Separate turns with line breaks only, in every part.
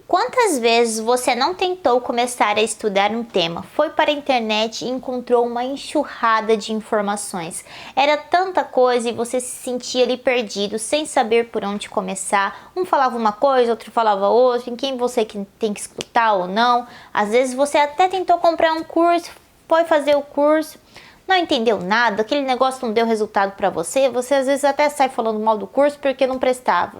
Quantas vezes você não tentou começar a estudar um tema, foi para a internet e encontrou uma enxurrada de informações? Era tanta coisa e você se sentia ali perdido, sem saber por onde começar. Um falava uma coisa, outro falava outra, em quem você tem que escutar ou não. Às vezes você até tentou comprar um curso, foi fazer o curso, não entendeu nada, aquele negócio não deu resultado para você, você às vezes até sai falando mal do curso porque não prestava.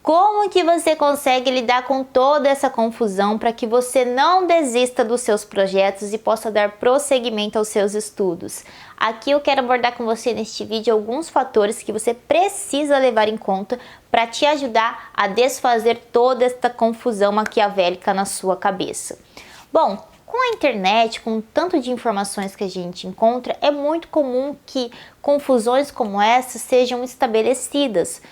Como que você consegue lidar com toda essa confusão para que você não desista dos seus projetos e possa dar prosseguimento aos seus estudos? Aqui eu quero abordar com você neste vídeo alguns fatores que você precisa levar em conta para te ajudar a desfazer toda esta confusão maquiavélica na sua cabeça. Bom, com a internet, com o tanto de informações que a gente encontra, é muito comum que confusões como essa sejam estabelecidas.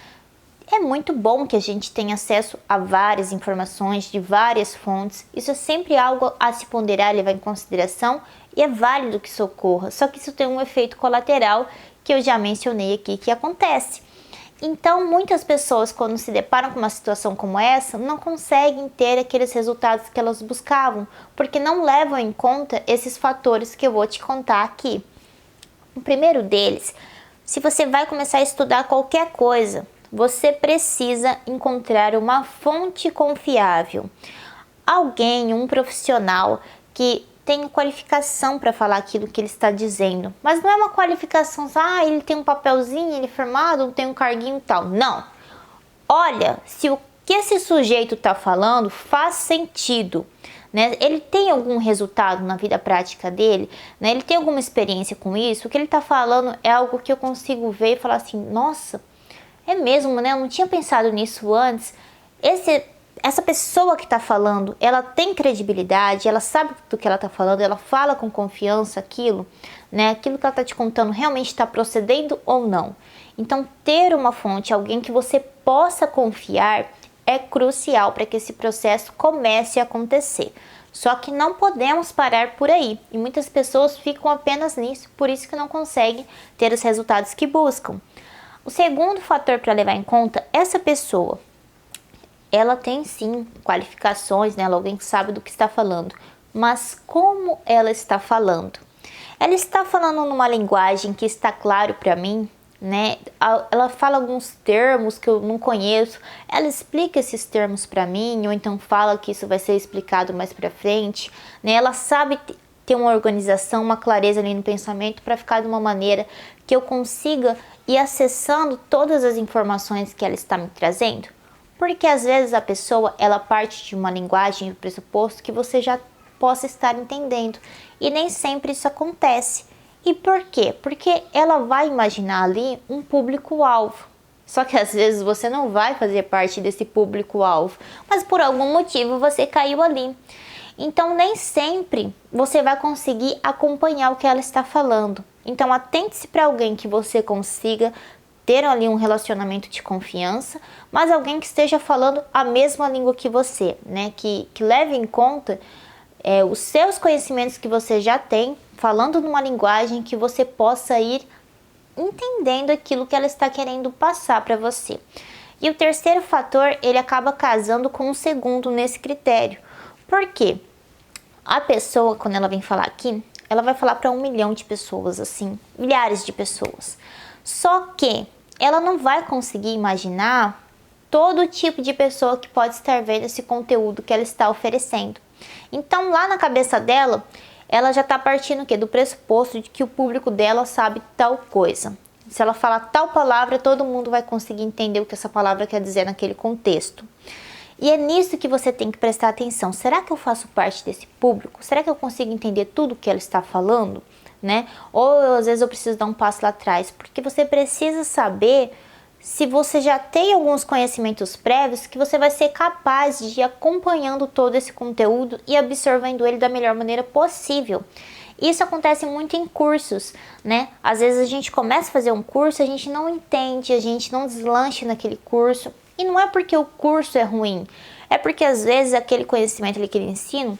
É muito bom que a gente tenha acesso a várias informações de várias fontes. Isso é sempre algo a se ponderar, levar em consideração, e é válido que isso ocorra. Só que isso tem um efeito colateral que eu já mencionei aqui que acontece. Então, muitas pessoas, quando se deparam com uma situação como essa, não conseguem ter aqueles resultados que elas buscavam, porque não levam em conta esses fatores que eu vou te contar aqui. O primeiro deles, se você vai começar a estudar qualquer coisa, você precisa encontrar uma fonte confiável. Alguém, um profissional que tem qualificação para falar aquilo que ele está dizendo. Mas não é uma qualificação, ele tem um papelzinho, ele é formado, tem um carguinho e tal. Não. Olha, se o que esse sujeito está falando faz sentido, né? Ele tem algum resultado na vida prática dele, né? Ele tem alguma experiência com isso, o que ele está falando é algo que eu consigo ver e falar assim, nossa, é mesmo, né? Eu não tinha pensado nisso antes. Essa pessoa que está falando, ela tem credibilidade, ela sabe do que ela está falando, ela fala com confiança aquilo, né? Aquilo que ela está te contando realmente está procedendo ou não. Então, ter uma fonte, alguém que você possa confiar, é crucial para que esse processo comece a acontecer. Só que não podemos parar por aí. E muitas pessoas ficam apenas nisso, por isso que não conseguem ter os resultados que buscam. O segundo fator para levar em conta, essa pessoa, ela tem sim qualificações, né? Alguém que sabe do que está falando, mas como ela está falando? Ela está falando numa linguagem que está claro para mim, né? Ela fala alguns termos que eu não conheço, ela explica esses termos para mim, ou então fala que isso vai ser explicado mais para frente, né? Ela sabe ter uma organização, uma clareza ali no pensamento para ficar de uma maneira que eu consiga ir acessando todas as informações que ela está me trazendo. Porque às vezes a pessoa, ela parte de uma linguagem, de pressuposto que você já possa estar entendendo. E nem sempre isso acontece. E por quê? Porque ela vai imaginar ali um público-alvo. Só que às vezes você não vai fazer parte desse público-alvo, mas por algum motivo você caiu ali. Então nem sempre você vai conseguir acompanhar o que ela está falando. Então atente-se para alguém que você consiga ter ali um relacionamento de confiança, mas alguém que esteja falando a mesma língua que você, né? Que leve em conta os seus conhecimentos que você já tem, falando numa linguagem que você possa ir entendendo aquilo que ela está querendo passar para você. E o terceiro fator, ele acaba casando com o segundo nesse critério. Por quê? A pessoa, quando ela vem falar aqui, ela vai falar para 1 milhão de pessoas, assim, milhares de pessoas. Só que ela não vai conseguir imaginar todo tipo de pessoa que pode estar vendo esse conteúdo que ela está oferecendo. Então, lá na cabeça dela, ela já está partindo o quê? Do pressuposto de que o público dela sabe tal coisa. Se ela falar tal palavra, todo mundo vai conseguir entender o que essa palavra quer dizer naquele contexto. E é nisso que você tem que prestar atenção. Será que eu faço parte desse público? Será que eu consigo entender tudo o que ela está falando? Né? Ou às vezes eu preciso dar um passo lá atrás, porque você precisa saber se você já tem alguns conhecimentos prévios que você vai ser capaz de ir acompanhando todo esse conteúdo e absorvendo ele da melhor maneira possível. Isso acontece muito em cursos, né? Às vezes a gente começa a fazer um curso, a gente não entende, a gente não deslancha naquele curso. E não é porque o curso é ruim, é porque às vezes aquele conhecimento, aquele ensino,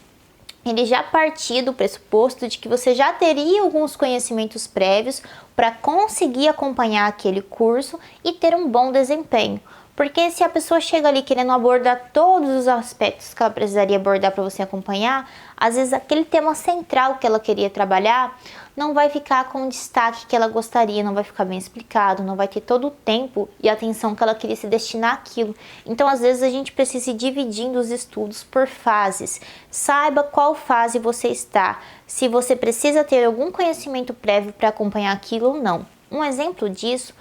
ele já partia do pressuposto de que você já teria alguns conhecimentos prévios para conseguir acompanhar aquele curso e ter um bom desempenho. Porque se a pessoa chega ali querendo abordar todos os aspectos que ela precisaria abordar para você acompanhar, às vezes aquele tema central que ela queria trabalhar não vai ficar com o destaque que ela gostaria, não vai ficar bem explicado, não vai ter todo o tempo e atenção que ela queria se destinar àquilo. Então, às vezes, a gente precisa ir dividindo os estudos por fases. Saiba qual fase você está, se você precisa ter algum conhecimento prévio para acompanhar aquilo ou não. Um exemplo disso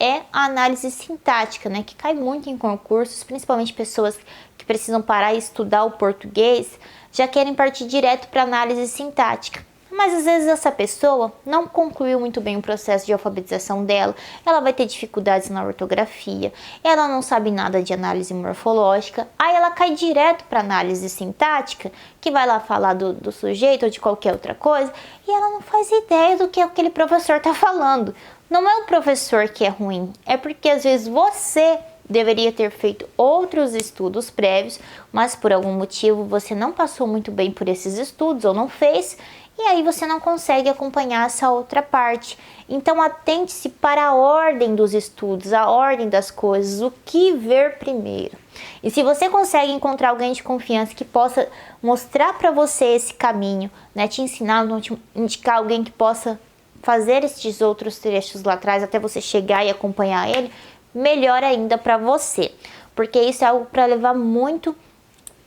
é a análise sintática, né, que cai muito em concursos, principalmente pessoas que precisam parar e estudar o português, já querem partir direto para análise sintática. Mas às vezes essa pessoa não concluiu muito bem o processo de alfabetização dela, ela vai ter dificuldades na ortografia, ela não sabe nada de análise morfológica, aí ela cai direto para análise sintática, que vai lá falar do sujeito ou de qualquer outra coisa, e ela não faz ideia do que aquele professor está falando. Não é o professor que é ruim, é porque às vezes você deveria ter feito outros estudos prévios, mas por algum motivo você não passou muito bem por esses estudos ou não fez, e aí você não consegue acompanhar essa outra parte. Então atente-se para a ordem dos estudos, a ordem das coisas, o que ver primeiro. E se você consegue encontrar alguém de confiança que possa mostrar para você esse caminho, né, te ensinar, te indicar alguém que possa fazer esses outros trechos lá atrás até você chegar e acompanhar ele, melhor ainda para você, porque isso é algo para levar muito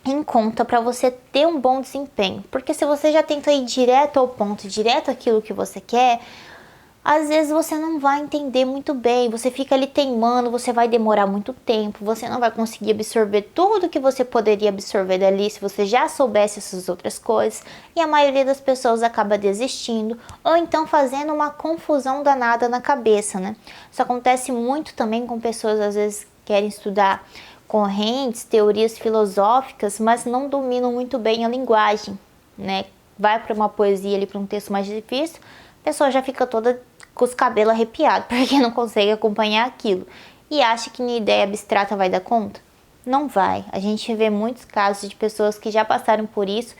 em conta para você ter um bom desempenho. Porque se você já tenta ir direto ao ponto, direto àquilo que você quer, às vezes você não vai entender muito bem, você fica ali teimando, você vai demorar muito tempo, você não vai conseguir absorver tudo que você poderia absorver dali se você já soubesse essas outras coisas, e a maioria das pessoas acaba desistindo ou então fazendo uma confusão danada na cabeça, né? Isso acontece muito também com pessoas às vezes que querem estudar correntes, teorias filosóficas, mas não dominam muito bem a linguagem, né? Vai para uma poesia ali, para um texto mais difícil, a pessoa já fica toda com os cabelos arrepiados, porque não consegue acompanhar aquilo. E acha que minha ideia abstrata vai dar conta? Não vai. A gente vê muitos casos de pessoas que já passaram por isso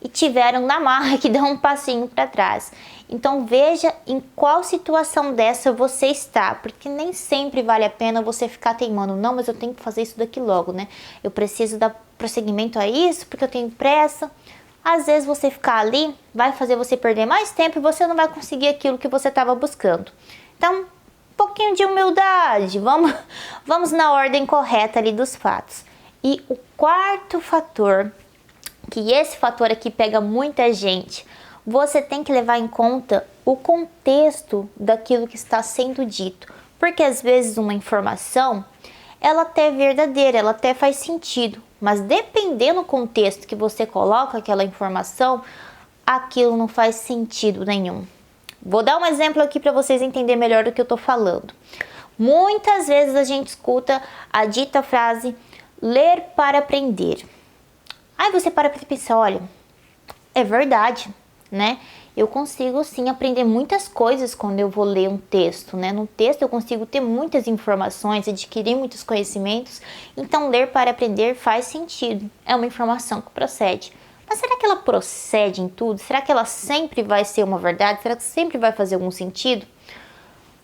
e tiveram na marra que dão um passinho para trás. Então veja em qual situação dessa você está, porque nem sempre vale a pena você ficar teimando, não, mas eu tenho que fazer isso daqui logo, né? Eu preciso dar prosseguimento a isso porque eu tenho pressa. Às vezes você ficar ali vai fazer você perder mais tempo e você não vai conseguir aquilo que você estava buscando. Então, um pouquinho de humildade, vamos na ordem correta ali dos fatos. E o quarto fator, que esse fator aqui pega muita gente, você tem que levar em conta o contexto daquilo que está sendo dito. Porque às vezes uma informação, ela até é verdadeira, ela até faz sentido, mas dependendo do contexto que você coloca aquela informação, aquilo não faz sentido nenhum. Vou dar um exemplo aqui para vocês entenderem melhor do que eu estou falando. Muitas vezes a gente escuta a dita frase, ler para aprender. Aí você para pensar, olha, é verdade, né? Eu consigo sim aprender muitas coisas quando eu vou ler um texto, né? No texto eu consigo ter muitas informações, adquirir muitos conhecimentos, então ler para aprender faz sentido, é uma informação que procede. Mas será que ela procede em tudo? Será que ela sempre vai ser uma verdade? Será que sempre vai fazer algum sentido?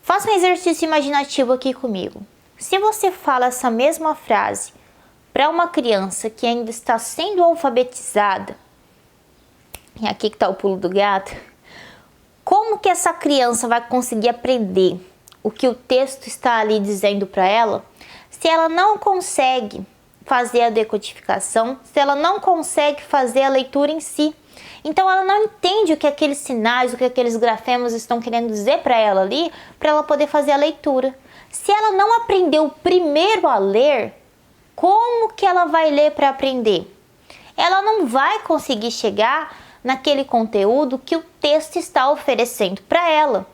Faça um exercício imaginativo aqui comigo. Se você fala essa mesma frase para uma criança que ainda está sendo alfabetizada, e aqui que está o pulo do gato, como que essa criança vai conseguir aprender o que o texto está ali dizendo para ela, se ela não consegue fazer a decodificação, se ela não consegue fazer a leitura em si? Então ela não entende o que aqueles sinais, o que aqueles grafemas estão querendo dizer para ela ali, para ela poder fazer a leitura. Se ela não aprendeu primeiro a ler, como que ela vai ler para aprender? Ela não vai conseguir chegar naquele conteúdo que o texto está oferecendo para ela.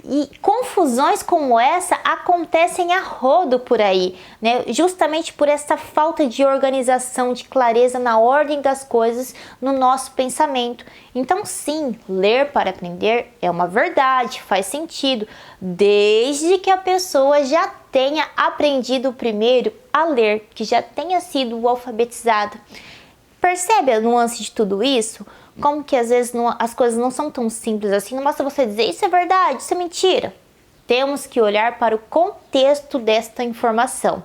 E confusões como essa acontecem a rodo por aí, né? Justamente por essa falta de organização, de clareza na ordem das coisas no nosso pensamento. Então sim, ler para aprender é uma verdade, faz sentido, desde que a pessoa já tenha aprendido primeiro a ler, que já tenha sido alfabetizada. Percebe a nuance de tudo isso? Como que às vezes as coisas não são tão simples assim, não basta você dizer isso é verdade, isso é mentira. Temos que olhar para o contexto desta informação.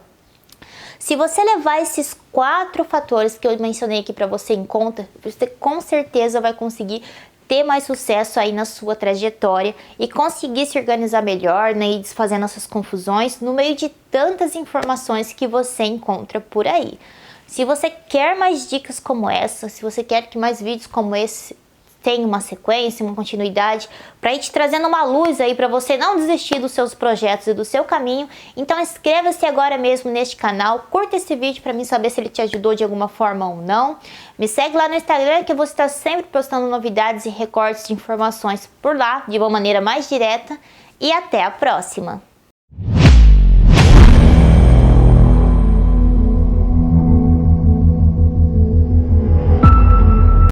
Se você levar esses 4 fatores que eu mencionei aqui para você em conta, você com certeza vai conseguir ter mais sucesso aí na sua trajetória e conseguir se organizar melhor, né, e desfazendo essas confusões no meio de tantas informações que você encontra por aí. Se você quer mais dicas como essa, se você quer que mais vídeos como esse tenham uma sequência, uma continuidade, para ir te trazendo uma luz aí para você não desistir dos seus projetos e do seu caminho, então inscreva-se agora mesmo neste canal, curta esse vídeo para mim saber se ele te ajudou de alguma forma ou não. Me segue lá no Instagram que eu vou estar sempre postando novidades e recortes de informações por lá, de uma maneira mais direta, e até a próxima!